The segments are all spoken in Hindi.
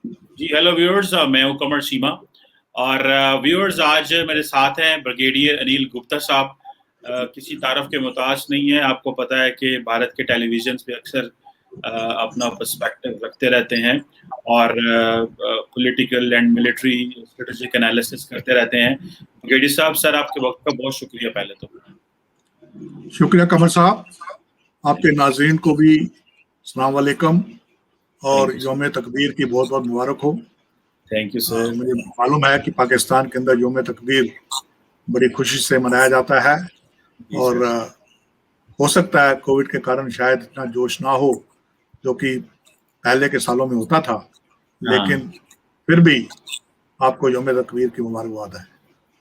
जी हेलो व्यूअर्स, मैं हूं कमर सीमा। और व्यूअर्स, आज मेरे साथ हैं ब्रिगेडियर अनिल गुप्ता साहब। किसी तारफ के मोहताज नहीं है। आपको पता है कि भारत के टेलीविजन पे अक्सर अपना पर्सपेक्टिव रखते रहते हैं और political and military strategic analysis करते रहते हैं। ब्रिगेडियर साहब, सर आपके वक्त का बहुत शुक्रिया। पहले तो शुक्रिया कमर साहब, आपके नाज़रीन को भी अस्सलाम वालेकुम और योम तकबीर की बहुत बहुत मुबारक हो। Thank you sir. मुझे मालूम है कि पाकिस्तान के अंदर योम तकबीर बड़ी खुशी से मनाया जाता है और हो सकता है कोविड के कारण शायद इतना जोश ना हो जो कि पहले के सालों में होता था, लेकिन फिर भी आपको योम तकबीर की मुबारकबाद है।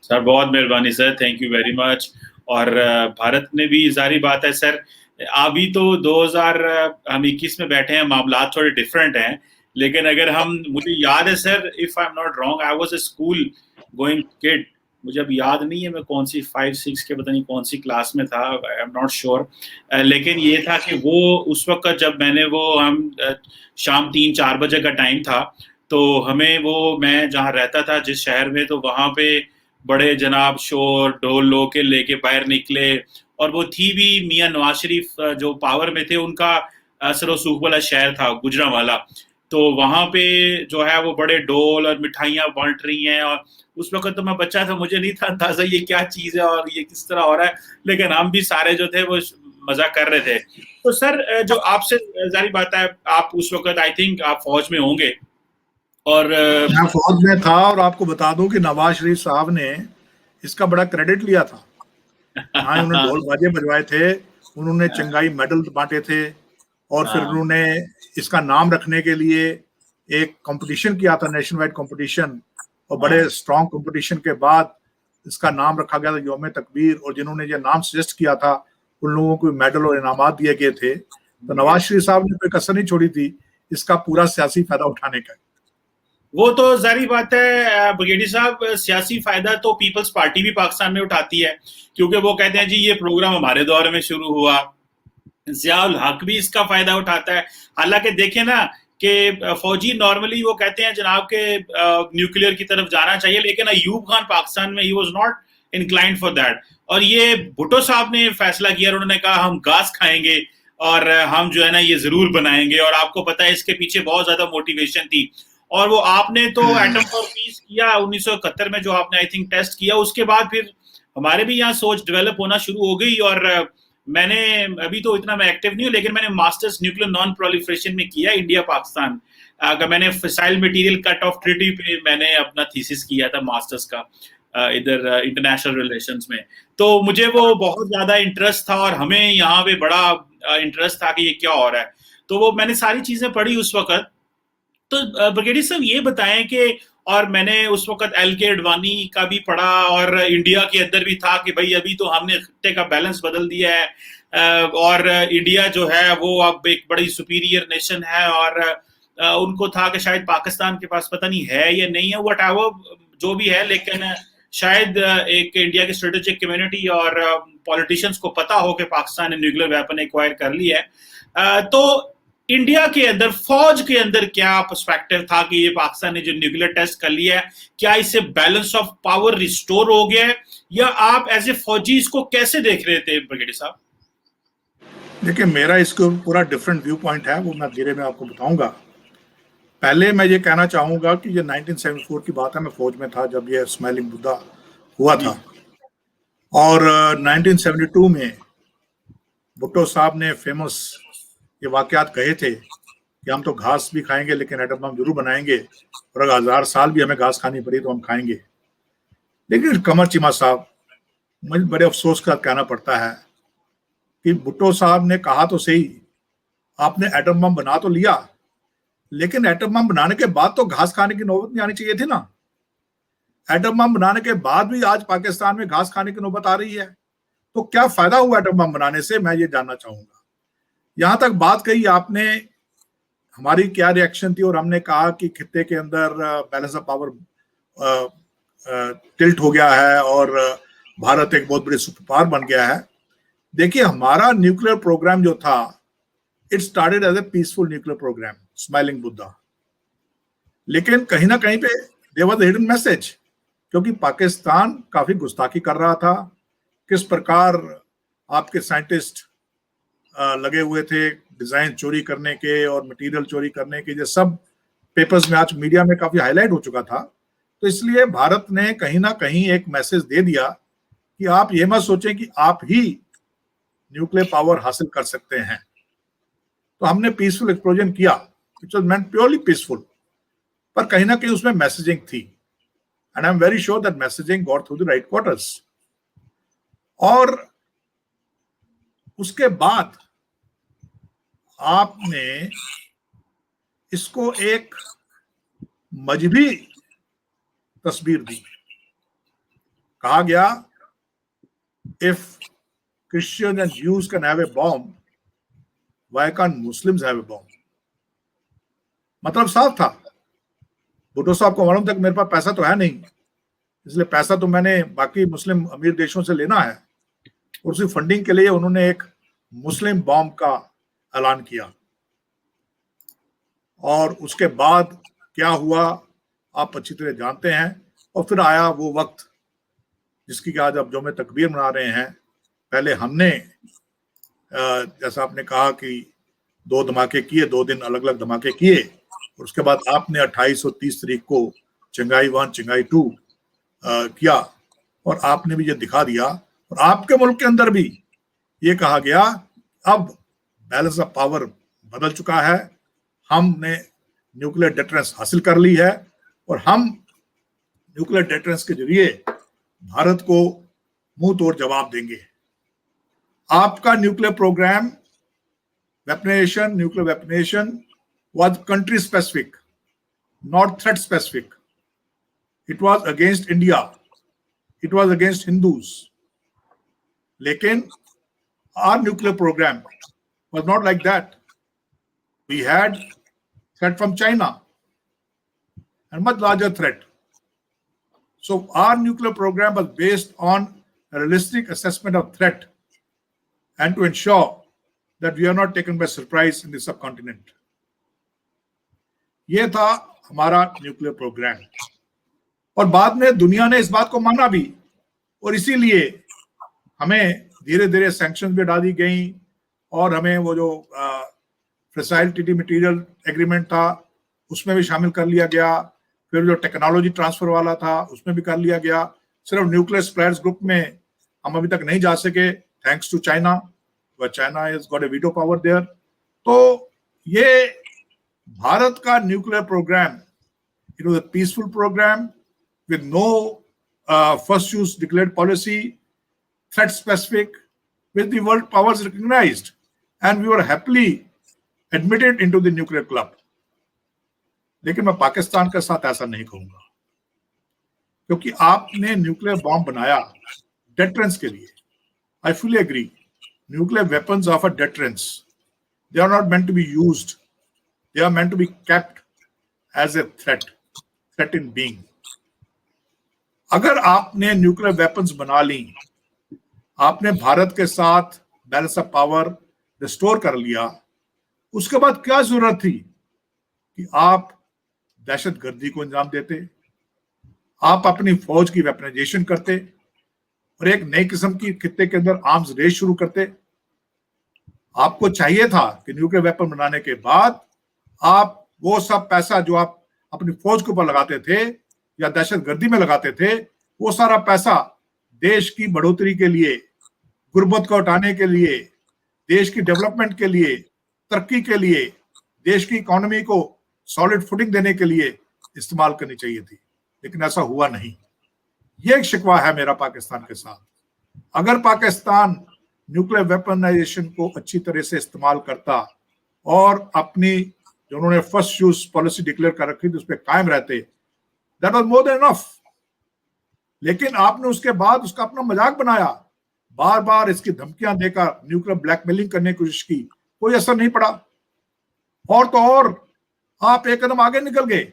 सर बहुत मेहरबानी sir, thank you very much. और भारत ने भी, जारी बात है सर, अभी तो 2021 में बैठे हैं, मामला थोड़े डिफरेंट हैं। लेकिन अगर हम, मुझे याद है sir, if I am not wrong, I was a school going kid. मुझे अब याद नहीं है मैं कौन सी 5-6 के पता नहीं कौन सी क्लास में था, आई एम नॉट श्योर। लेकिन ये था कि वो उस वक्त जब मैंने वो, हम शाम 3-4 बजे का टाइम था, तो हमें वो, मैं जहाँ रहता था जिस शहर में, तो वहाँ पे बड़े जनाब शोर ढोल लो के लेके बाहर निकले। और वो थी भी मियाँ नवाज शरीफ जो पावर में थे, उनका असर सूख वाला शहर था गुजरांवाला। तो वहां पे जो है वो बड़े ढोल और मिठाइयाँ बांट रही हैं। और उस वक्त तो मैं बच्चा था, मुझे नहीं था अंदाजा ये क्या चीज है और ये किस तरह हो रहा है, लेकिन हम भी सारे जो थे वो मजा कर रहे थे। तो सर, जो आपसे जारी बात है, आप उस वक्त आई थिंक आप फौज में होंगे। और मैं फौज में था और आपको बता दूं कि नवाज शरीफ साहब ने इसका बड़ा क्रेडिट लिया था। हाँ, उन्होंने ढोल बाजे बजवाए थे, उन्होंने चंगाई मेडल बांटे थे और फिर उन्होंने इसका नाम रखने के लिए एक कंपटीशन किया था, नेशनल वाइड कंपटीशन, और बड़े स्ट्रॉन्ग कंपटीशन के बाद इसका नाम रखा गया था योम तकबीर। और जिन्होंने ये नाम सजेस्ट किया था उन लोगों को मेडल और इनामात दिए गए थे। तो नवाज शरीफ साहब ने कोई कसर नहीं छोड़ी थी इसका पूरा सियासी फायदा उठाने का। वो तो जारी बात है ब्रिगेडियर साहब, सियासी फायदा तो पीपल्स पार्टी भी पाकिस्तान में उठाती है, क्योंकि वो कहते हैं जी ये प्रोग्राम हमारे दौर में शुरू हुआ। जियाउल हक भी इसका फायदा उठाता है। हालांकि देखें ना कि फौजी नॉर्मली वो कहते हैं जनाब के न्यूक्लियर की तरफ जाना चाहिए, लेकिन अयूब खान पाकिस्तान में he was not inclined for that. और ये भुट्टो साहब ने फैसला किया, उन्होंने कहा हम घास खाएंगे और हम जो है ना ये जरूर बनाएंगे। और आपको पता है इसके पीछे बहुत ज्यादा मोटिवेशन थी। और वो आपने तो एटम फॉर पीस किया 1971 में, जो आपने आई थिंक टेस्ट किया, उसके बाद फिर हमारे भी यहाँ सोच डेवलप होना शुरू हो गई। और मैंने, अभी तो इतना मैं एक्टिव नहीं हूँ, लेकिन मैंने मास्टर्स न्यूक्लियर नॉन प्रोलिफरेशन में किया इंडिया पाकिस्तान। मैंने fissile material cut off treaty पे मैंने अपना थीसिस किया था मास्टर्स का, इधर इंटरनेशनल रिलेशंस में। तो मुझे वो बहुत ज्यादा इंटरेस्ट था और हमें यहाँ पे बड़ा इंटरेस्ट था कि ये क्या हो रहा है। तो वो मैंने सारी चीजें पढ़ी उस वक्त। तो ब्रिगेडियर साहब ये बताएं कि, और मैंने उस वक्त एल के अडवाणी का भी पढ़ा और इंडिया के अंदर भी था कि भाई अभी तो हमने खत्ते का बैलेंस बदल दिया है और इंडिया जो है वो अब एक बड़ी सुपीरियर नेशन है। और उनको था कि शायद पाकिस्तान के पास पता नहीं है या नहीं है, वट एवर जो भी है, लेकिन शायद एक इंडिया की स्ट्रेटेजिक कम्युनिटी और पॉलिटिशियंस को पता हो कि पाकिस्तान ने न्यूक्लियर वेपन एक्वायर कर लिया है। तो इंडिया के अंदर, फौज के अंदर क्या पर्सपेक्टिव था कि ये पाकिस्तान ने जो न्यूक्लियर टेस्ट कर लिया है, क्या इससे बैलेंस ऑफ पावर रिस्टोर हो गया है, या आप एज ए फौजी इसको कैसे देख रहे थे ब्रिगेडियर साहब? देखिए, मेरा इसको पूरा डिफरेंट व्यू पॉइंट है, वो मैं धीरे में आपको बताऊंगा। पहले मैं ये कहना चाहूंगा कि ये 1974 की बात है, मैं फौज में था जब ये स्माइलिंग बुद्धा हुआ था। और 1972 में भुट्टो साहब ने फेमस ये वाकयात कहे थे कि हम तो घास भी खाएंगे लेकिन एटम बम जरूर बनाएंगे, और अगर 1000 साल भी हमें घास खानी पड़ी तो हम खाएंगे। लेकिन कमर चीमा साहब, मुझे बड़े अफसोस का कहना पड़ता है कि भुट्टो साहब ने कहा तो सही, आपने एटम बम बना तो लिया, लेकिन एटम बम बनाने के बाद तो घास खाने की नौबत नहीं आनी चाहिए थी ना। एटम बम बनाने के बाद भी आज पाकिस्तान में घास खाने की नौबत आ रही है, तो क्या फायदा हुआ एटम बम बनाने से, मैं ये जानना चाहूंगा। यहां तक बात कही आपने, हमारी क्या रिएक्शन थी, और हमने कहा कि खित्ते के अंदर बैलेंस ऑफ पावर टिल्ट हो गया है और भारत एक बहुत बड़ी सुपर पावर बन गया है। देखिए, हमारा न्यूक्लियर प्रोग्राम जो था, it started as a peaceful nuclear program, smiling Buddha. लेकिन कहीं ना कहीं पे देयर वाज हिडन मैसेज, क्योंकि पाकिस्तान काफी गुस्ताखी कर रहा था। किस प्रकार आपके साइंटिस्ट लगे हुए थे डिजाइन चोरी करने के और मटेरियल चोरी करने के, ये सब पेपर्स में आज मीडिया में काफी हाईलाइट हो चुका था। तो इसलिए भारत ने कहीं ना कहीं एक मैसेज दे दिया कि आप ये मत सोचें कि आप ही न्यूक्लियर पावर हासिल कर सकते हैं। तो हमने पीसफुल एक्सप्लोजन किया, it was meant purely peaceful, पर कहीं ना कहीं उसमें मैसेजिंग थी, and I am very sure that messaging got through the right quarters. और उसके बाद आपने इसको एक मजहबी तस्वीर दी। कहा गया if Christians and Jews can have a bomb, why can't Muslims have a bomb? मतलब साफ था। भुट्टो साहब को मालूम था कि मेरे पास पैसा तो है नहीं, इसलिए पैसा तो मैंने बाकी मुस्लिम अमीर देशों से लेना है, और उसी फंडिंग के लिए उन्होंने एक मुस्लिम बॉम्ब का ऐलान किया। और उसके बाद क्या हुआ आप अच्छी तरह जानते हैं। और फिर आया वो वक्त जिसकी आज आप जो तकबीर मना रहे हैं। पहले हमने जैसा आपने कहा कि 2 धमाके किए, 2 दिन अलग अलग धमाके किए, और उसके बाद आपने 28 और 30 तारीख को चिंगाई 1 चिंगाई 2 किया, और आपने भी ये दिखा दिया। और आपके मुल्क के अंदर भी ये कहा गया अब बैलेंस ऑफ पावर बदल चुका है, हमने न्यूक्लियर डिटरेंस हासिल कर ली है, और हम न्यूक्लियर डिटरेंस के जरिए भारत को मुंह तोड़ जवाब देंगे। आपका nuclear programme weaponisation, nuclear weaponisation was country specific, not threat specific. It was against India, it was against Hindus. लेकिन our nuclear program was not like that. We had threat from China, and much larger threat. So our nuclear program was based on a realistic assessment of threat and to ensure that we are not taken by surprise in the subcontinent. ये था हमारा न्यूक्लियर प्रोग्राम, और बाद में दुनिया ने इस बात को माना भी, और इसीलिए हमें धीरे धीरे सैंक्शन भी हटा दी गई, और हमें वो जो फिसाइल ट्रीटी मटेरियल एग्रीमेंट था उसमें भी शामिल कर लिया गया। फिर जो टेक्नोलॉजी ट्रांसफर वाला था उसमें भी कर लिया गया। सिर्फ न्यूक्लियर सप्लायर्स ग्रुप में हम अभी तक नहीं जा सके, thanks to China, but China has got a veto power there. तो ये भारत का nuclear program, it was a peaceful program with no first use declared policy, threat specific, which the world powers recognized, and we were happily admitted into the nuclear club. लेकिन मैं पाकिस्तान के साथ ऐसा नहीं कहूंगा, क्योंकि आपने न्यूक्लियर बॉम्ब बनाया डेटरेंस के लिए। I fully agree. Nuclear weapons offer deterrence. They are not meant to be used. They are meant to be kept as a threat in being. अगर आपने न्यूक्लियर वेपन्स बना ली, आपने भारत के साथ बैलेंस ऑफ पावर रिस्टोर कर लिया, उसके बाद क्या जरूरत थी कि आप दहशतगर्दी को अंजाम देते, आप अपनी फौज की वेपनाइजेशन करते, और एक नई किस्म की खित्ते के अंदर आर्म्स रेस शुरू करते। आपको चाहिए था कि न्यूक्लियर वेपन बनाने के बाद आप वो सब पैसा जो आप अपनी फौज के ऊपर लगाते थे या दहशतगर्दी में लगाते थे, वो सारा पैसा देश की बढ़ोतरी के लिए, गुर्बत को हटाने के लिए, देश की डेवलपमेंट के लिए, तरक्की के लिए, देश की इकोनॉमी को सॉलिड फुटिंग देने के लिए इस्तेमाल करनी चाहिए थी। लेकिन ऐसा हुआ नहीं। ये एक शिकवा है मेरा पाकिस्तान के साथ। अगर पाकिस्तान न्यूक्लियर वेपनाइजेशन को अच्छी तरह से इस्तेमाल करता और अपनी जो उन्होंने फर्स्ट यूज पॉलिसी डिक्लेयर कर रखी थी उस पर कायम रहते, that was more than enough. लेकिन आपने उसके बाद उसका अपना मजाक बनाया, बार बार इसकी धमकियां देकर न्यूक्लियर ब्लैकमेलिंग करने की कोशिश की, कोई असर नहीं पड़ा। और तो और आप एक कदम आगे निकल गए,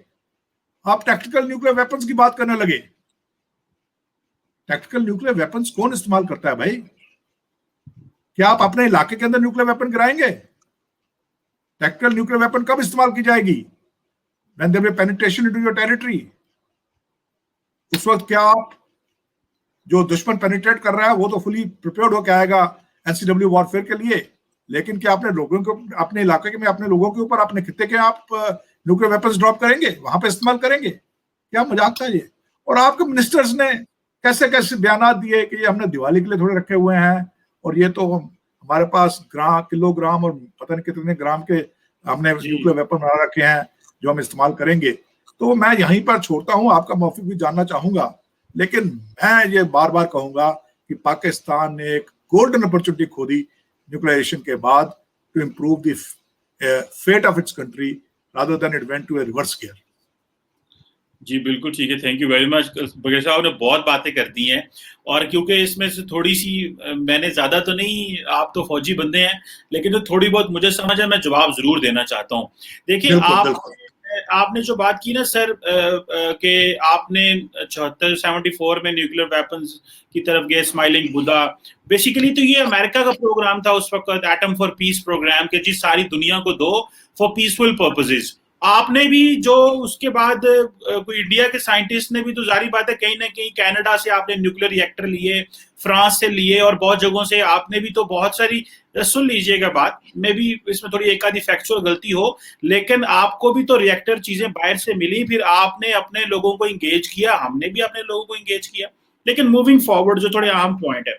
आप टैक्टिकल न्यूक्लियर वेपन्स की बात करने लगे। टैक्टिकल न्यूक्लियर वेपन्स कौन इस्तेमाल करता है भाई? क्या आप अपने इलाके के अंदर न्यूक्लियर वेपन गिराएंगे? टैक्टिकल न्यूक्लियर वेपन कब इस्तेमाल की जाएगी? when there will be penetration into your territory, उस वक्त क्या आप जो दुश्मन पेनिट्रेट कर रहा है वो तो फुली प्रिपेयर्ड होकर आएगा एनसीडब्ल्यू वॉरफेयर के लिए, लेकिन क्या अपने लोगों को, अपने इलाके के में अपने लोगों के ऊपर, अपने खित्ते के आप न्यूक्लियर वेपन्स ड्रॉप करेंगे, वहां पे इस्तेमाल करेंगे? क्या मजाक था ये? और आपके मिनिस्टर्स ने कैसे कैसे बयान दिए कि ये हमने दिवाली के लिए थोड़े रखे हुए हैं और ये तो हमारे पास किलोग्राम और पता नहीं कितने ग्राम के हमने न्यूक्लियर वेपन बना रखे हैं जो हम इस्तेमाल करेंगे। तो मैं यहीं पर छोड़ता हूं, आपका मौक़िफ़ भी जानना चाहूंगा, लेकिन मैं ये बार बार कहूंगा कि पाकिस्तान ने एक गोल्डन अपॉर्चुनिटी खो दी न्यूक्लियराइजेशन के बाद to improve the fate of its country rather than it went to a reverse gear. जी बिल्कुल ठीक है, थैंक यू वेरी मच। बगैर साहब ने बहुत बातें कर दी हैं, और क्योंकि इसमें से थोड़ी सी मैंने ज़्यादा तो नहीं, आप तो फौजी बंदे हैं, लेकिन जो थोड़ी बहुत मुझे समझ है मैं जवाब ज़रूर देना चाहता हूँ। देखिए आपने जो बात की ना सर कि आपने 74 में न्यूक्लियर वेपन्स की तरफ गए, स्माइलिंग बुद्धा, बेसिकली तो ये अमेरिका का प्रोग्राम था उस वक्त, एटम फॉर पीस प्रोग्राम, के जी सारी दुनिया को दो फॉर पीसफुल पर्पसेस। आपने भी जो उसके बाद कोई इंडिया के साइंटिस्ट ने भी तो जारी बात है कहीं ना कहीं कनाडा से आपने न्यूक्लियर रिएक्टर लिए, फ्रांस से लिए और बहुत जगहों से आपने भी तो बहुत सारी, सुन लीजिएगा बात, मे भी इसमें थोड़ी एक आधी फैक्चुअल गलती हो, लेकिन आपको भी तो रिएक्टर चीजें बाहर से मिली, फिर आपने अपने लोगों को इंगेज किया, हमने भी अपने लोगों को इंगेज किया। लेकिन मूविंग फॉरवर्ड जो थोड़े अहम पॉइंट है,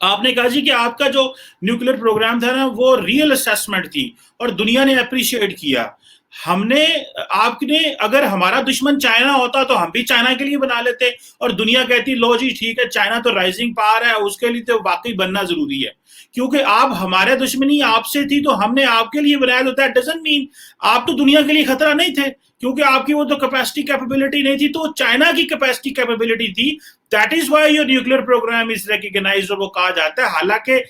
आपने कहा जी कि आपका जो न्यूक्लियर प्रोग्राम था ना वो रियल असेसमेंट थी और दुनिया ने अप्रिशिएट किया। हमने, आपने, अगर हमारा दुश्मन चाइना होता तो हम भी चाइना के लिए बना लेते और दुनिया कहती लो जी ठीक है, चाइना तो राइजिंग पावर है, उसके लिए तो वाकई बनना जरूरी है। क्योंकि आप, हमारे दुश्मनी आपसे थी तो हमने आपके लिए बनाया, तो दैट डजंट मीन आप तो दुनिया के लिए खतरा नहीं थे, क्योंकि आपकी वो तो कैपेसिटी कैपेबिलिटी नहीं थी, तो चाइना की कैपेसिटी कैपेबिलिटी थी। That is why your nuclear program is recognised, और वो कहा जाता है। हालांकि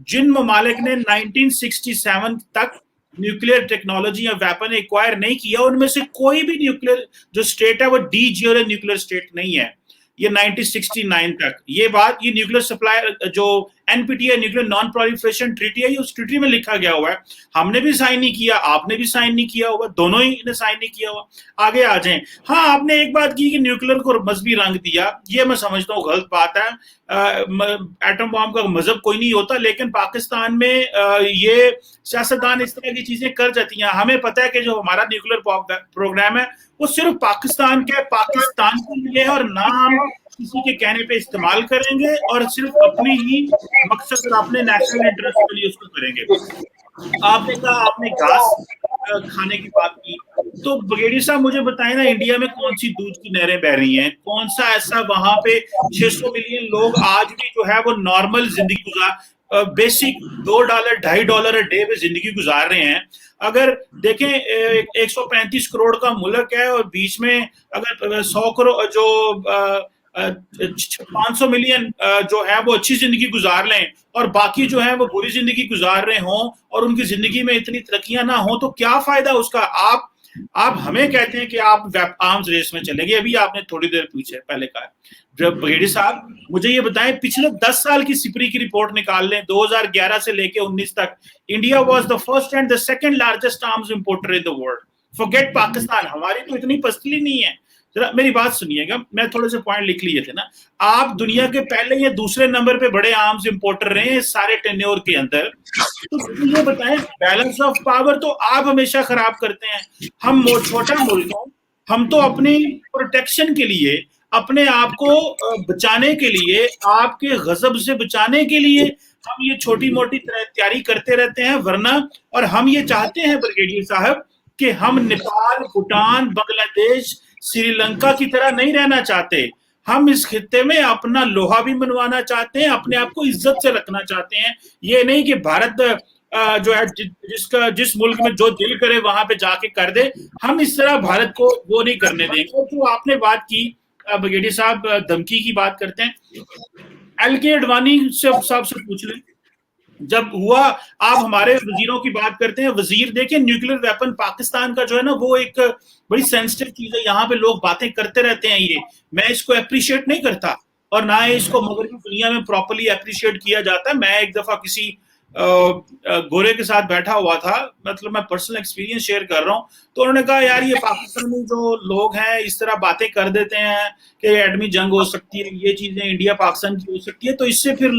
जिन ममालिक ने 1967 तक न्यूक्लियर टेक्नोलॉजी या वेपन एक्वायर नहीं किया, उनमें से कोई भी न्यूक्लियर जो स्टेट है वो डी जीरो न्यूक्लियर स्टेट नहीं है, ये 1969 तक। ये बात, ये न्यूक्लियर सप्लाई जो एनपीटीआई न्यूक्लियर नॉन प्रोलिफरेशन ट्रीटी है, ये उस ट्रीटी में लिखा गया हुआ है। हमने भी साइन नहीं किया, आपने भी साइन नहीं किया हुआ, दोनों ही ने साइन नहीं किया हुआ। आगे आ जाएं। हाँ, आपने एक बात की कि न्यूक्लियर को मजहबी रंग दिया, ये मैं समझता हूँ गलत बात है। एटम बॉम्ब का मजहब कोई नहीं होता, लेकिन पाकिस्तान में ये सियासतदान इस तरह की चीजें कर जाती हैं। हमें पता है कि जो हमारा न्यूक्लियर प्रोग्राम है वो सिर्फ पाकिस्तान के लिए है, और ना हम किसी के कहने पे इस्तेमाल करेंगे, और सिर्फ अपनी ही मकसद और अपने नेशनल इंटरेस्ट के लिए उसको करेंगे। आपने कहा, आपने घास खाने की बात की, तो बगेड़ी साहब मुझे बताएं ना, इंडिया में कौन सी दूध की नहरें बह रही हैं? कौन सा ऐसा वहां पे 600 मिलियन लोग आज भी जो है वो नॉर्मल जिंदगी गुजार, बेसिक $2 $2.5 अ डे में जिंदगी गुजार रहे हैं? अगर देखें 135 करोड़ का मुल्क है, और बीच में अगर 100 करोड़ जो 500 मिलियन जो है वो अच्छी जिंदगी गुजार लें, और बाकी जो है वो बुरी जिंदगी गुजार रहे हों, और उनकी जिंदगी में इतनी तरक्कियां ना हो, तो क्या फायदा उसका? आप हमें कहते हैं कि आप आर्म्स रेस में चलेंगे। अभी आपने थोड़ी देर पहले कहा। जब बघेड़ी साहब मुझे ये बताएं, पिछले 10 साल की सिपरी की रिपोर्ट निकाल लें, 2011 से लेके 19 तक, India was the first and the second largest arms importer in the world. Forget Pakistan, हमारी तो इतनी पसली नहीं है। जरा मेरी बात सुनिएगा, मैं थोड़े से पॉइंट लिख लिए थे ना। आप दुनिया के पहले या दूसरे नंबर पे बड़े आर्म्स इंपोर्टर रहे हैं सारे टेन्योर के अंदर। तो ये बताएं, बैलेंस ऑफ पावर तो आप हमेशा खराब करते हैं। हम छोटा मुल्क हैं, हम तो अपनी प्रोटेक्शन के लिए, अपने आप को बचाने के लिए, आपके गजब से बचाने के लिए हम ये छोटी मोटी तैयारी करते रहते हैं। वरना, और हम ये चाहते हैं ब्रिगेडियर साहब कि हम नेपाल, भूटान, बांग्लादेश, श्रीलंका की तरह नहीं रहना चाहते। हम इस खित्ते में अपना लोहा भी मनवाना चाहते हैं, अपने आप को इज्जत से रखना चाहते हैं। ये नहीं कि भारत जो है जिस मुल्क में जो दिल करे वहां पे जाके कर दे, हम इस तरह भारत को वो नहीं करने देंगे। तो आपने बात की, ब्रिगेडियर साहब धमकी की बात करते हैं, एलके अडवाणी साहब से पूछ लें जब हुआ। आप हमारे वजीरों की बात करते हैं, वजीर देखिए, न्यूक्लियर वेपन पाकिस्तान का जो है ना वो एक बड़ी सेंसिटिव चीज है। यहाँ पे लोग बातें करते रहते हैं, ये मैं इसको अप्रिशिएट नहीं करता, और ना इसको मगरबी दुनिया में प्रॉपर्ली अप्रिशिएट किया जाता है। मैं एक दफा किसी गोरे के साथ बैठा हुआ था, मतलब मैं पर्सनल एक्सपीरियंस शेयर कर रहा हूँ, तो उन्होंने कहा यार ये पाकिस्तानी जो लोग हैं इस तरह बातें कर देते हैं कि एटमी जंग हो सकती है, ये चीजें इंडिया पाकिस्तान की हो सकती है, तो इससे फिर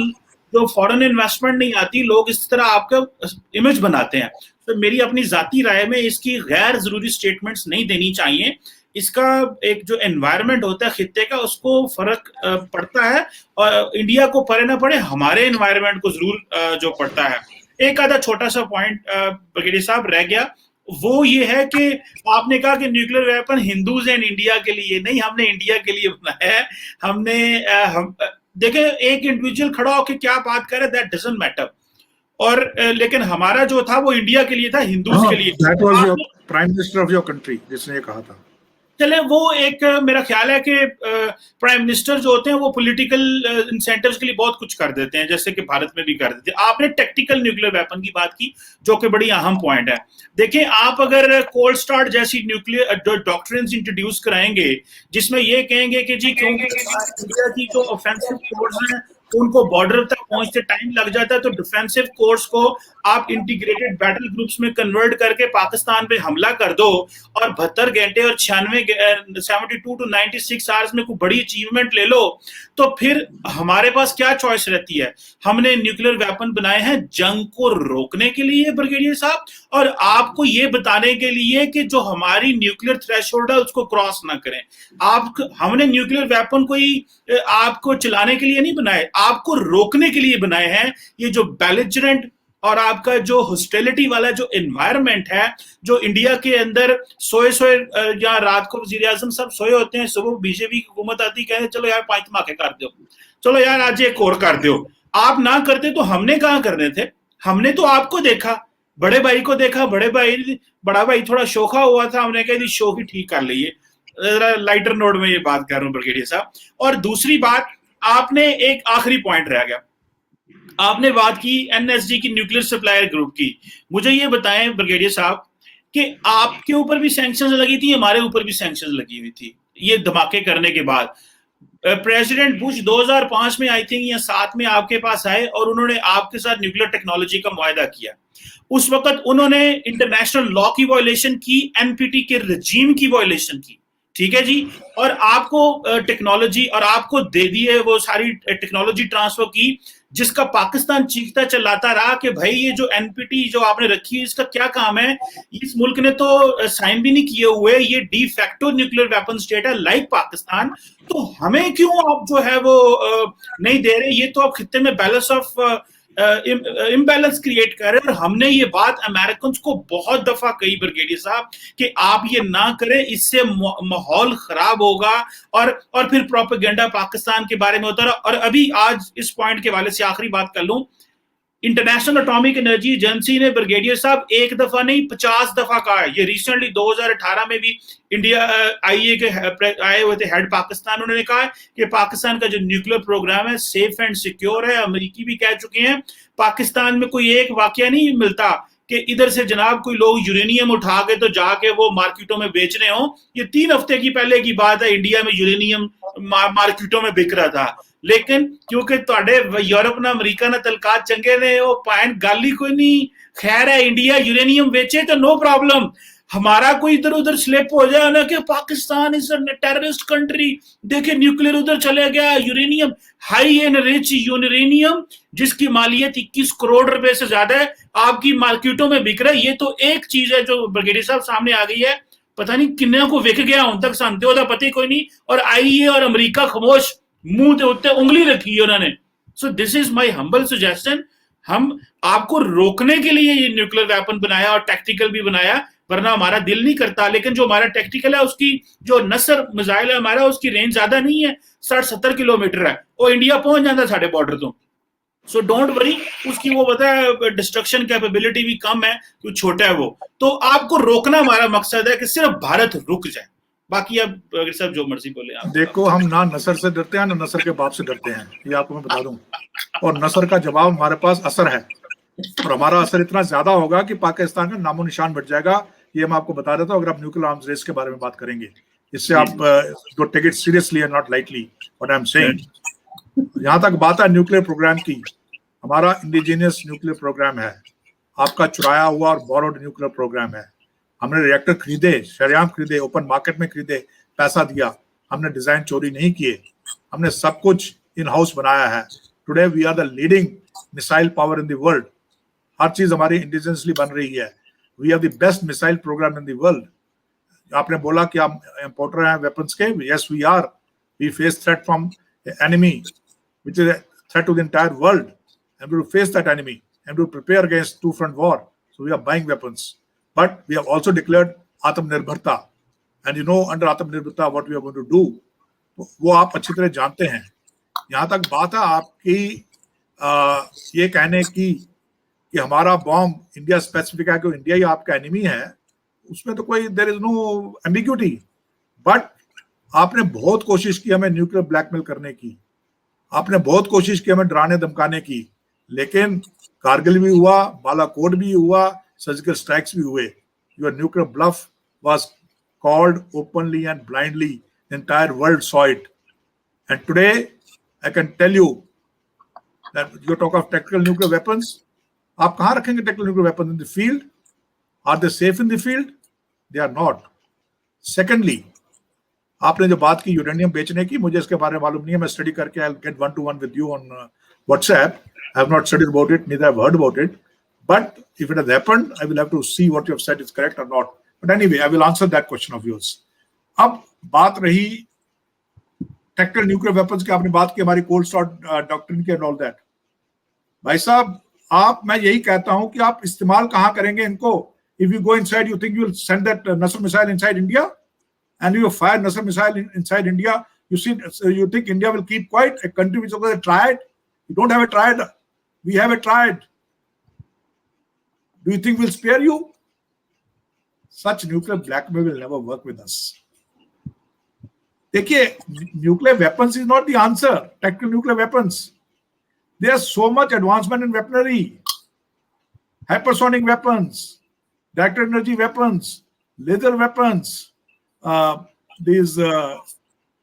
जो फॉरेन इन्वेस्टमेंट नहीं आती, लोग इस तरह आपका इमेज बनाते हैं। तो मेरी अपनी जाती राय में इसकी गैर जरूरी स्टेटमेंट्स नहीं देनी चाहिए। इसका एक जो एनवायरनमेंट होता है खित्ते का, उसको फर्क पड़ता है, और इंडिया को पड़े ना पड़े हमारे एनवायरनमेंट को जरूर जो पड़ता है। एक आधा छोटा सा पॉइंट ब्रिगेडियर साहब रह गया, वो ये है कि आपने कहा कि nuclear weapon Hindus and India के लिए नहीं, हमने इंडिया के लिए बनाया है। हमने हम देखे एक इंडिविजुअल खड़ा होकर क्या बात करे, दैट डजंट मैटर, और लेकिन हमारा जो था वो इंडिया के लिए था, हिंदूज के लिए। That was your prime minister of your country जिसने ये कहा था। चले वो एक मेरा ख्याल है कि प्राइम मिनिस्टर जो होते हैं वो पॉलिटिकल इंसेंटिव्स के लिए बहुत कुछ कर देते हैं, जैसे कि भारत में भी कर देते हैं। आपने टेक्टिकल न्यूक्लियर वेपन की बात की, जो कि बड़ी अहम पॉइंट है। देखिए, आप अगर कोल्ड स्टार्ट जैसी न्यूक्लियर डॉक्ट्रिन्स इंट्रोड्यूस कराएंगे जिसमें ये कहेंगे कि जी क्योंकि इंडिया की जो ऑफेंसिव फोर्स हैं उनको बॉर्डर तक पहुंचते टाइम लग जाता है, तो डिफेंसिव कोर्स को आप इंटीग्रेटेड बैटल ग्रुप्स में कन्वर्ट करके पाकिस्तान पे हमला कर दो, और 72 घंटे और 72 to 96 आवर्स में कोई बड़ी अचीवमेंट ले लो, तो फिर हमारे पास क्या चॉइस रहती है? हमने न्यूक्लियर वेपन बनाए हैं जंग को रोकने के लिए ब्रिगेडियर साहब, और आपको ये बताने के लिए कि जो हमारी न्यूक्लियर थ्रेशोल्ड है उसको क्रॉस ना करें। हमने न्यूक्लियर वेपन कोई आपको चलाने के लिए नहीं बनाए, आपको रोकने के लिए बनाए हैं। ये जो बेलिजरेंट और आपका जो हॉस्टिलिटी वाला जो एनवायरनमेंट है, जो इंडिया के अंदर सोए या रात को वजीर आजम सब सोए होते हैं, सुबह बीजेपी की हुकूमत आती, कहते चलो यार 5 धमाके कर दो, चलो यार आज एक और कर दो। आप ना करते तो हमने कहाँ करने थे? हमने तो आपको देखा, बड़े भाई को देखा, बड़ा भाई थोड़ा शोखा हुआ था, हमने कहा शो ही ठीक कर लीजिए। लाइटर नोट में ये बात कर रहा हूं ब्रिगेडियर साहब। और दूसरी बात, आपने एक आखिरी पॉइंट रह गया, आपने बात की एनएसजी की, न्यूक्लियर सप्लायर ग्रुप की। मुझे ये बताएं ब्रिगेडियर साहब कि आपके ऊपर भी सैंक्शंस लगी थी, हमारे ऊपर भी सैंक्शंस लगी हुई थी ये धमाके करने के बाद। प्रेसिडेंट बुश 2005 में आई थिंक या 7 में आपके पास आए और उन्होंने आपके साथ न्यूक्लियर टेक्नोलॉजी का मुआहदा किया। उस वक्त उन्होंने इंटरनेशनल लॉ की वायलेशन की, एनपीटी के रजीम की वायलेशन की, ठीक है जी, और आपको टेक्नोलॉजी और आपको दे दी है वो सारी टेक्नोलॉजी ट्रांसफर की, जिसका पाकिस्तान चीखता चिल्लाता रहा कि भाई ये जो एनपीटी जो आपने रखी है इसका क्या काम है? इस मुल्क ने तो साइन भी नहीं किए हुए, ये de facto nuclear weapon state है लाइक पाकिस्तान, तो हमें क्यों आप जो है वो नहीं दे रहे? ये तो आप खित्ते में बैलेंस ऑफ इम्बैलेंस क्रिएट कर रहे हैं। और हमने ये बात अमेरिकन को बहुत दफा कही ब्रिगेडियर साहब कि आप ये ना करें, इससे माहौल खराब होगा और फिर प्रोपेगेंडा पाकिस्तान के बारे में होता रहा। और अभी आज इस पॉइंट के वाले से आखिरी बात कर लूं, इंटरनेशनल एटॉमिक एनर्जी एजेंसी ने ब्रिगेडियर साहब एक दफा नहीं 50 दफा कहा है। ये रिसेंटली 2018 में भी इंडिया आईए के आए हुए थे हेड पाकिस्तान, उन्होंने कहा कि पाकिस्तान का जो न्यूक्लियर प्रोग्राम है सेफ एंड सिक्योर है। अमेरिकी भी कह चुके हैं, पाकिस्तान में कोई एक वाकया नहीं मिलता कि इधर से जनाब कोई लोग यूरेनियम उठा के तो जाके वो मार्केटों में बेच रहे हो। ये 3 हफ्ते की पहले की बात है, इंडिया में यूरेनियम मार्केटों में बिक रहा था, लेकिन क्योंकि तुहाडे यूरोप ना अमरीका ना तलकात चंगे ने, वो पाइन गाली कोई नहीं। खैर है, इंडिया यूरेनियम बेचे तो नो प्रॉब्लम, हमारा कोई इधर उधर स्लिप हो जाए ना कि पाकिस्तान इज टेररिस्ट कंट्री, देखिए न्यूक्लियर उधर चले गया, uranium high and rich uranium जिसकी मालियत 21 करोड़ रुपए से ज्यादा है आपकी मार्केटों में बिक रहा है। ये तो एक चीज है जो ब्रिगेडियर साहब सामने आ गई है, पता नहीं किन्ने को विक गया हूं तक सांते हो पता ही कोई नहीं, और आईए और अमरीका खामोश, मुंह के उत्ते उंगली रखी है उन्होंने। So this is my humble suggestion, हम आपको रोकने के लिए ये न्यूक्लियर वेपन बनाया और टैक्टिकल भी बनाया, वरना हमारा दिल नहीं करता। लेकिन जो हमारा टैक्टिकल है उसकी जो नसर मिसाइल है हमारा, उसकी रेंज ज्यादा नहीं है, 60-70 किलोमीटर है, वो इंडिया पहुंच जाता है साढ़े बॉर्डर तो। सो डोंट वरी, उसकी वो पता है डिस्ट्रक्शन कैपेबिलिटी भी कम है, तो छोटा है वो। तो आपको रोकना हमारा मकसद है कि सिर्फ भारत रुक जाए, बाकी अब अगर सब जो मर्जी बोले आप। देखो, हम ना नसर से डरते हैं ना नसर के बाप से डरते हैं, ये आपको मैं बता दूं। और नसर का जवाब हमारे पास असर है, और हमारा असर इतना ज्यादा होगा कि पाकिस्तान का नामो निशान बढ़ जाएगा। ये मैं आपको बता देता हूँ, अगर आप न्यूक्लियर आर्म्स रेस के बारे में बात करेंगे, इससे आप take it seriously and not lightly what I am saying. यहाँ तक बात है न्यूक्लियर प्रोग्राम की, हमारा इंडिजिनियस न्यूक्लियर प्रोग्राम है, आपका चुराया हुआ और बोरोड न्यूक्लियर प्रोग्राम है। हमने रिएक्टर खरीदे, शरेआम खरीदे, ओपन मार्केट में खरीदे, पैसा दिया, हमने डिजाइन चोरी नहीं किए, हमने सब कुछ इन हाउस बनाया है। Today we are the leading missile power in the world. हर चीज हमारी इंडिजिनियसली बन रही है। We have the best missile programme in the world. आपने बोला कि आप इंपोर्टर हैं वेपन्स के, yes we are. We face threat from enemy which is a threat to the entire world, and we will face that enemy and we will prepare against two front war. So we are buying weapons, but we have also declared Atmanirbharta, and you know under Atmanirbharta what we are going to do, वो आप अच्छी तरह जानते हैं। यहाँ तक बात है आपकी ये कहने की कि हमारा बॉम्ब इंडिया स्पेसिफिक है, कि इंडिया ही आपका एनिमी है, उसमें तो कोई there is no ambiguity. But आपने बहुत कोशिश की हमें न्यूक्लियर ब्लैकमेल करने की, आपने बहुत कोशिश की हमें डराने धमकाने की, लेकिन कारगिल भी हुआ, बालाकोट भी हुआ, सर्जिकल स्ट्राइक्स भी हुए। Your nuclear bluff was called openly and blindly, the entire world saw it, and today I can tell you that you talk of tactical nuclear weapons, आप कहां रखेंगे tactical nuclear weapon? In the field? Are they safe in the field? They are not. Secondly, आपने जो बात की यूरेनियम बेचने की, मुझे इसके बारे में मालूम नहीं है, मैं स्टडी करके I will get 1-to-1 with you on WhatsApp. I have not studied about it, neither have heard about it, but if it has happened, I will have to see what you have said is correct or not. But anyway, I will answer that question of yours. अब बात रही टैक्टिकल न्यूक्लियर वेपन्स की, आपने बात की हमारी कोल्ड स्टार्ट डॉक्ट्रिन की एंड ऑल दैट। भाई साहब, आप, मैं यही कहता हूं कि आप इस्तेमाल कहां करेंगे इनको? If you go inside, you think you will send that Nasr missile inside India? And you fire Nasr missile inside India, you think India will keep quiet? A country which has tried? You don't have a tried. We have a tried. Do you think we'll spare you? Such nuclear blackmail will never work with us. देखिए, nuclear weapons is not the answer. Tactical nuclear weapons. There's so much advancement in weaponry. Hypersonic weapons, directed energy weapons, laser weapons, these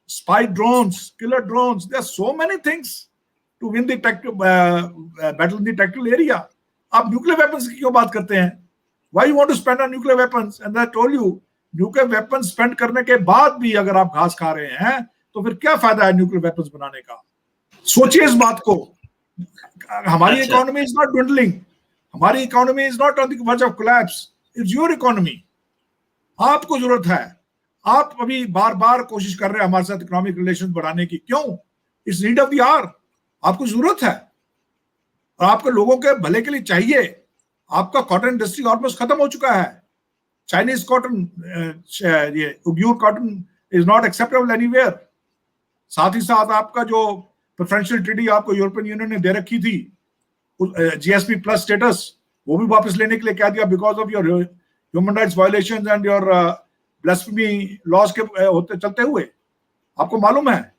spy drones, killer drones. There are so many things to win the battle in the tactical area. आप nuclear weapons की क्यों बात करते हैं? Why you want to spend on nuclear weapons? And I told you, nuclear weapons spend करने के बाद भी अगर आप घास खा रहे हैं तो फिर क्या फायदा है nuclear weapons बनाने का? सोचिए इस बात को। हमारी इकोनॉमी इज नॉट dwindling. हमारी economy is not on the verge of collapse. It's your economy. आपको जरूरत है। आप अभी बार बार कोशिश कर रहे हैं हमारे साथ इकोनॉमिक रिलेशन बढ़ाने की। क्यों? It's need of the hour. आपको जरूरत है और आपके लोगों के भले के लिए चाहिए। आपका कॉटन इंडस्ट्री ऑलमोस्ट खत्म हो चुका है। चाइनीज कॉटन, ये Uyghur cotton is not acceptable anywhere. साथ ही साथ आपका जो प्रेफरेंशियल ट्रीटी आपको यूरोपियन यूनियन ने दे रखी थी, GSP प्लस स्टेटस, वो भी वापस लेने के लिए कह दिया because of your human rights violations and your blasphemy laws के होते चलते हुए। आपको मालूम है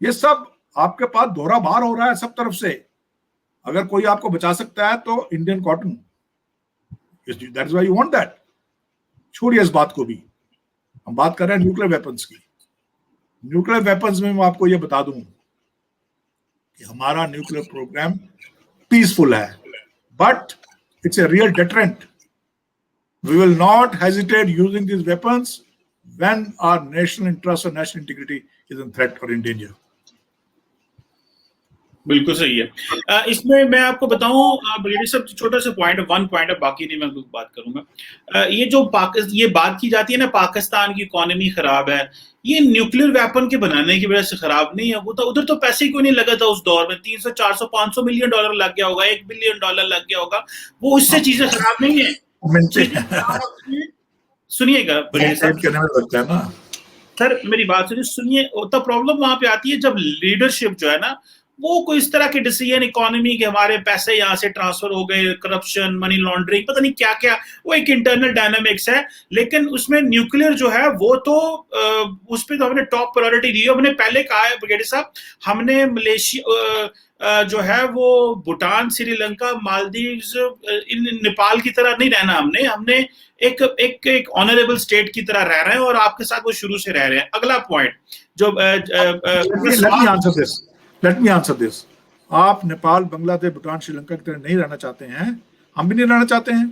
ये सब आपके पास दोहरा भार हो रहा है सब तरफ से। अगर कोई आपको बचा सकता है तो Indian cotton, that is why you want that. छोड़िए इस बात को भी, हम बात कर रहे हैं न्यूक्लियर वेपन्स की। न्यूक्लियर वेपन्स में मैं आपको ये बता दूं कि हमारा न्यूक्लियर प्रोग्राम पीसफुल है, but it's a real deterrent. We will not hesitate using these weapons when our national interest or national integrity is in threat or in danger. बिल्कुल सही है। इसमें मैं आपको बताऊं, ब्रिगेडियर साहब, छोटा सा पॉइंट है, वन पॉइंट है, बाकी नहीं मैं बात करूंगा। ये जो ये बात की जाती है ना, पाकिस्तान की इकोनॉमी खराब है, ये न्यूक्लियर वेपन के बनाने की वजह से खराब नहीं है। वो तो उधर तो पैसे ही कोई नहीं लगा था उस दौर में। 300, 400, 500 मिलियन डॉलर लग गया होगा, $1 बिलियन लग गया होगा। वो उससे चीजें खराब नहीं है। सुनिएगा सर, मेरी बात सुनिए। तो प्रॉब्लम वहां पे आती है जब लीडरशिप जो है ना, वो कोई इस तरह के डिसीजन, इकोनॉमी के हमारे पैसे यहाँ से ट्रांसफर हो गए, करप्शन, मनी लॉन्ड्रिंग, पता नहीं क्या क्या, वो एक इंटरनल डायनामिक्स है। लेकिन उसमें न्यूक्लियर जो है वो तो उस पर तो हमने टॉप प्रायोरिटी दी है। हमने पहले कहा है ब्रिगेडियर साहब, हमने मलेशिया जो है वो भूटान, श्रीलंका, मालदीव्स, नेपाल की तरह नहीं रहना। हमने एक ऑनरेबल स्टेट की तरह रह रहे हैं और आपके साथ वो शुरू से रह रहे हैं। अगला पॉइंट जो Let me answer this. आप नेपाल, बांग्लादेश, भूटान, श्रीलंका की तरह नहीं रहना चाहते हैं, हम भी नहीं रहना चाहते हैं।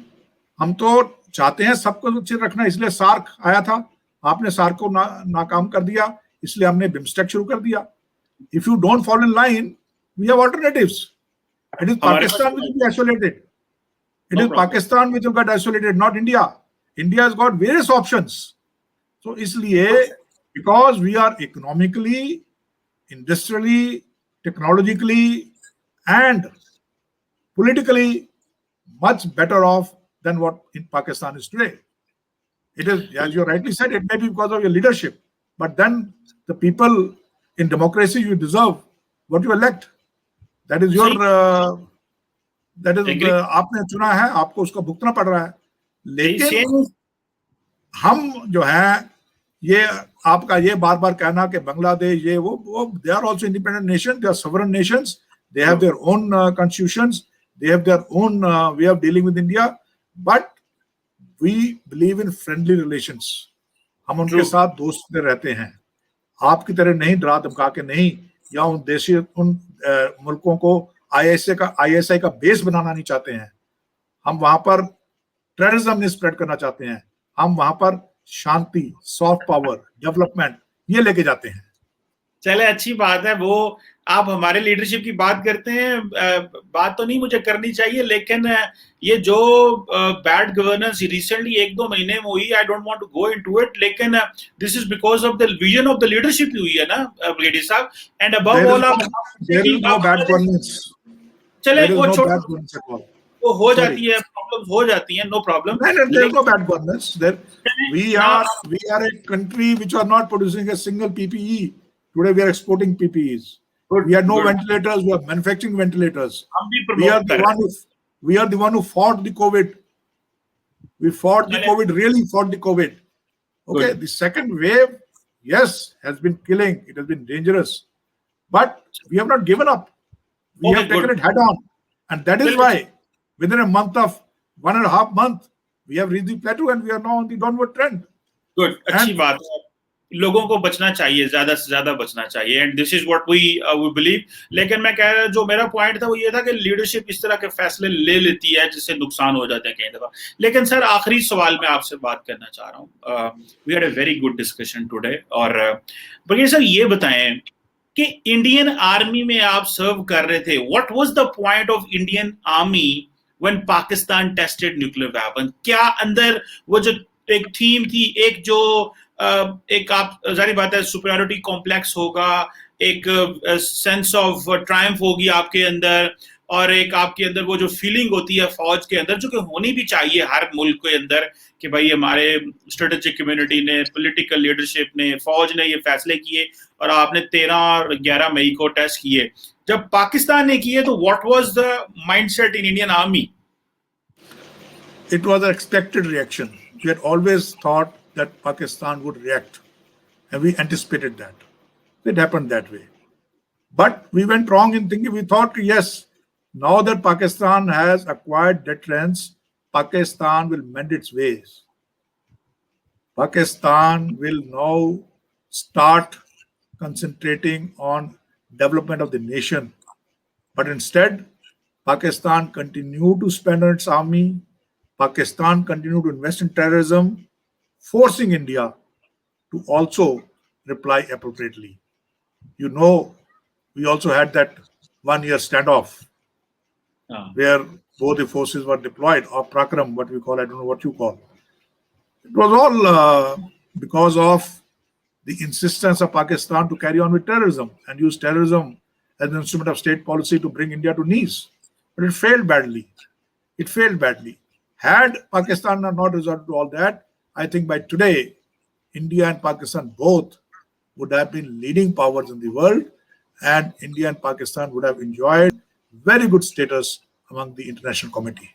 हम तो चाहते हैं सबको सुरक्षित रखना, इसलिए सार्क आया था। आपने सार्क को नाकाम कर दिया, इसलिए हमने बिम्स्टेक शुरू कर दिया। If you don't follow in line, we have alternatives. It is Pakistan which will be isolated. It is Pakistan which will get isolated, not India. India has got various options. So इसलिए because we are economically, industrially, technologically and politically much better off than what in Pakistan is today. It is, as you rightly said, it may be because of your leadership, but then the people in democracy, you deserve what you elect. That is your आपने चुना है, आपको उसका भुगतना पड़ रहा है। लेकिन हम जो है, ये आपका ये बार बार कहना कि बांग्लादेश ये वो they are also independent nation, they are sovereign nations, they have their own constitutions, they have their own way of dealing with India, but we believe in friendly relations. हम उनके साथ दोस्त रहते हैं, आपकी तरह नहीं डरा धमका के नहीं, या उन देशी उन मुल्कों को आईएसआई का बेस बनाना नहीं चाहते हैं। हम वहां पर टेररिज्म नहीं स्प्रेड करना चाहते हैं, हम वहां पर शांति, सॉफ्ट पावर, डेवलपमेंट ये लेके जाते हैं। चले, अच्छी बात है। वो आप हमारे लीडरशिप की बात करते हैं, बात तो नहीं मुझे करनी चाहिए, लेकिन ये जो बैड गवर्नेंस रिसेंटली 1-2 महीने में हुई, I don't want to go into it, लेकिन this is because of the vision of the leadership हुई है ना ब्रिगेडियर साहब। एंड अबव ऑल चले वो हो जाती है, प्रॉब्लम्स हो जाती हैं, no problem. There's no bad governance. We are a country which are not producing a single PPE. Today we are exporting PPEs. We have no ventilators. We are manufacturing ventilators. We are the one who fought the COVID. We fought the COVID. Really fought the COVID. Okay, the second wave, yes, has been killing. It has been dangerous, but we have not given up. We have taken it head on, and that is why within a month of 1.5 months, we have reached the plateau and we are now on the downward trend. Good. अच्छी बात है। लोगों को बचना चाहिए, ज्यादा से ज्यादा बचना चाहिए, and this is what we believe. लेकिन मैं कह रहा, जो मेरा पॉइंट था वो ये था कि लीडरशिप इस तरह के फैसले ले लेती है जिससे नुकसान हो जाते हैं कई दफा। लेकिन सर, आखिरी सवाल मैं आपसे बात करना चाह रहा हूँ। We had a very good discussion today, और बल्कि सर ये बताएं कि इंडियन आर्मी में आप सर्व कर रहे थे, what was the point of Indian army when Pakistan tested nuclear weapon? क्या अंदर वो जो एक थीम थी, एक जो एक आप जारी बात है सुपीरियरिटी कॉम्प्लेक्स होगा, एक सेंस ऑफ ट्रायम्फ होगी आपके अंदर, और एक आपके अंदर वो जो फीलिंग होती है फौज के अंदर, जो कि होनी भी चाहिए हर मुल्क के अंदर, कि भाई हमारे स्ट्रेटेजिक कम्युनिटी ने, पॉलिटिकल लीडरशिप ने, फौज ने ये फैसले किए, और आपने 13 और 11 मई को टेस्ट किए। जब पाकिस्तान ने किए तो what was the mindset in Indian army? It was an expected reaction. We had always thought that Pakistan would react, and we anticipated that. It happened that way. But we went wrong in thinking. We thought, yes, now that Pakistan has acquired deterrence, Pakistan will mend its ways. Pakistan will now start concentrating on development of the nation. But instead, Pakistan continued to spend on its army. Pakistan continued to invest in terrorism, forcing India to also reply appropriately. You know, we also had that 1-year standoff where both the forces were deployed, or Prakram, what we call, I don't know what you call. It was all because of the insistence of Pakistan to carry on with terrorism and use terrorism as an instrument of state policy to bring India to knees. But it failed badly. It failed badly. Had Pakistan not resorted to all that, I think by today, India and Pakistan both would have been leading powers in the world, and India and Pakistan would have enjoyed very good status among the international community.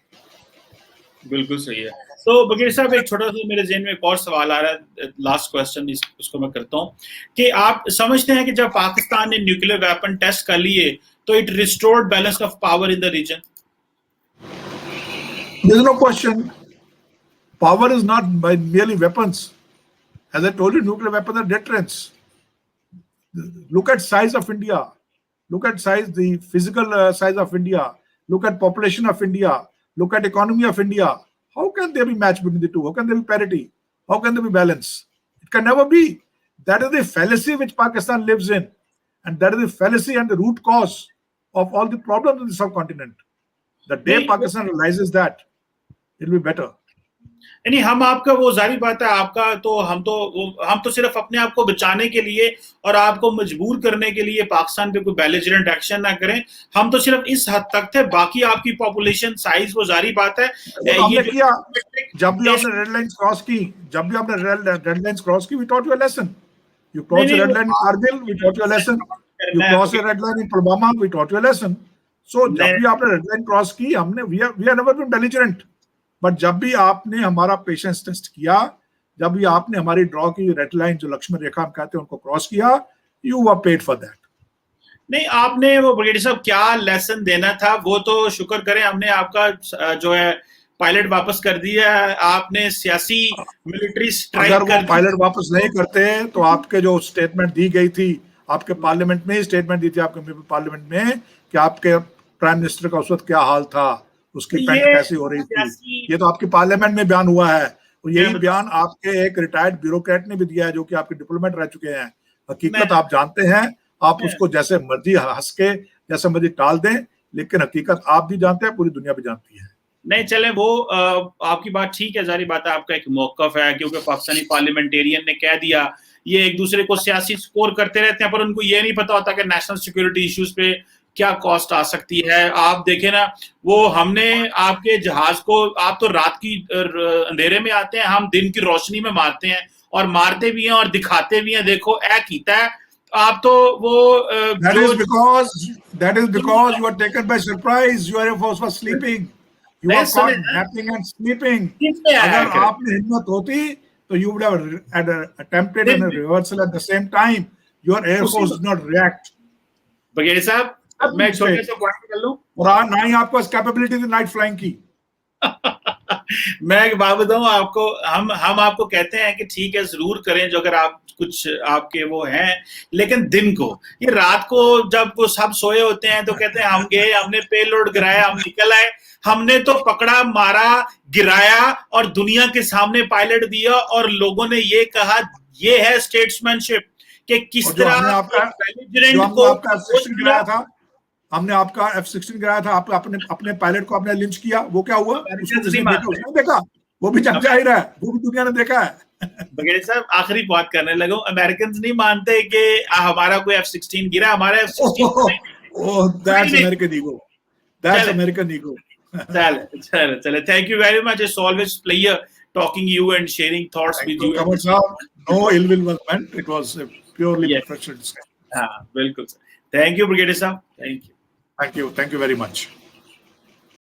बिल्कुल सही है। तो बगीर साहब, एक छोटा सा मेरे ज़हन में एक और सवाल आ रहा है, लास्ट क्वेश्चन उसको मैं करता हूँ, कि आप समझते हैं कि जब पाकिस्तान ने न्यूक्लियर वेपन टेस्ट कर लिए तो it restored balance of power in the region? There's no question. Power is not by merely weapons. As I told you, nuclear weapons are deterrents. Look at size of India. look at size, the physical size of India, look at population of India, look at economy of India. How can there be match between the two? How can there be parity? How can there be balance? It can never be. That is the fallacy which Pakistan lives in, and that is the fallacy and the root cause of all the problems in the subcontinent. The day Pakistan realizes that, it will be better. नहीं, हम आपका वो जारी बात है आपका, तो हम तो सिर्फ अपने आप को बचाने के लिए और आपको मजबूर करने के लिए पाकिस्तान पे कोई बेलिजरेंट एक्शन ना करें, हम तो सिर्फ इस हद तक थे। बाकी आपकी पॉपुलेशन साइज वो जारी बात है। ये किया जब भी आपने रेड लाइंस क्रॉस की, we taught you a lesson. You cross the red line in Kargil, we taught you a lesson. You cross the red line in Pulwama, we taught you a lesson. So जब भी आपने रेड लाइन क्रॉस की, हमने we are never been belligerent. But जब भी आपने हमारा पेशेंस टेस्ट किया, जब भी आपने हमारी ड्रॉ की रेड लाइन जो लक्ष्मण रेखा हम कहते हैं उनको क्रॉस किया, you were paid for that. नहीं, आपने वो ब्रिगेडियर साहब क्या लेसन देना था वो तो शुक्र करें हमने आपका जो है पायलट वापस कर दिया। आपने सियासी मिलिट्री स्ट्राइक अगर वो पायलट वापस नहीं करते तो आपके जो स्टेटमेंट दी गई थी, आपके पार्लियामेंट में ही स्टेटमेंट दी थी, आपके पार्लियामेंट में कि आपके प्राइम मिनिस्टर का उस वक्त क्या हाल था, उसकी पैंट कैसी हो रही थी, ये तो आपके पार्लियामेंट में बयान हुआ है। और यही बयान आपके एक रिटायर्ड ब्यूरोक्रेट ने भी दिया है जो कि आपके डिप्लोमेट रह चुके हैं। हकीकत आप जानते हैं, आप उसको जैसे मर्जी हंस के जैसे मर्जी टाल दें, लेकिन हकीकत आप भी जानते हैं, पूरी दुनिया भी जानती है। नहीं चले, वो आपकी बात ठीक है, जारी बात है, आपका एक मौकफ है, क्योंकि पाकिस्तानी पार्लियामेंटेरियन ने कह दिया, ये एक दूसरे को सियासी स्कोर करते रहते हैं, पर उनको ये नहीं पता होता कि नेशनल सिक्योरिटी इश्यूज पे क्या कॉस्ट आ सकती है। आप देखें ना, वो हमने आपके जहाज को, आप तो रात की अंधेरे में आते हैं, हम दिन की रोशनी में मारते हैं, और मारते भी हैं और दिखाते भी हैं, देखो ऐ कीता है। आप तो वो that is because you are taken by surprise. You are sleeping. You are caught napping and sleeping. अगर आपने हिम्मत होती तो you would have attempted a reversal at the same time. Your air force did not react. Brigadier साहब, मैं एक छोटे से पॉइंट कर लूं, और ना ही आपको कैपेबिलिटी थी नाइट फ्लाइंग की। मैं एक बात बताऊं आपको, हम आपको कहते हैं कि ठीक है जरूर करें जो अगर आप कुछ आपके वो हैं, लेकिन दिन को, ये रात को जब वो सब सोए होते हैं तो कहते हैं हम गए, हमने पेलोड गिराया, हम निकल आए। हमने तो पकड़ा, मारा, गिराया और दुनिया के सामने पायलट दिया, और लोगों ने ये कहा ये है स्टेट्समैनशिप कि किस तरह हमने आपका F-16 गिराया था, हमने आपका F-16 गिराया था, आप अपने पायलट को आपने लिंच किया, वो क्या हुआ? उसने देखा, वो भी जग जाहिर है, वो भी दुनिया ने देखा है। ब्रिगेडियर साहब, आखिरी बात करने लगो, अमेरिकन नहीं मानते कि हमारा कोई F-16 गिरा, हमारा F-16 that's American ego. That's American ego. चले, thank you very much. It's always a pleasure talking to you and sharing thoughts with you. No ill will was meant. It was a purely professional discussion. हाँ, बिल्कुल सर। Thank you, ब्रिगेडियर साहब। Thank you. Thank you very much.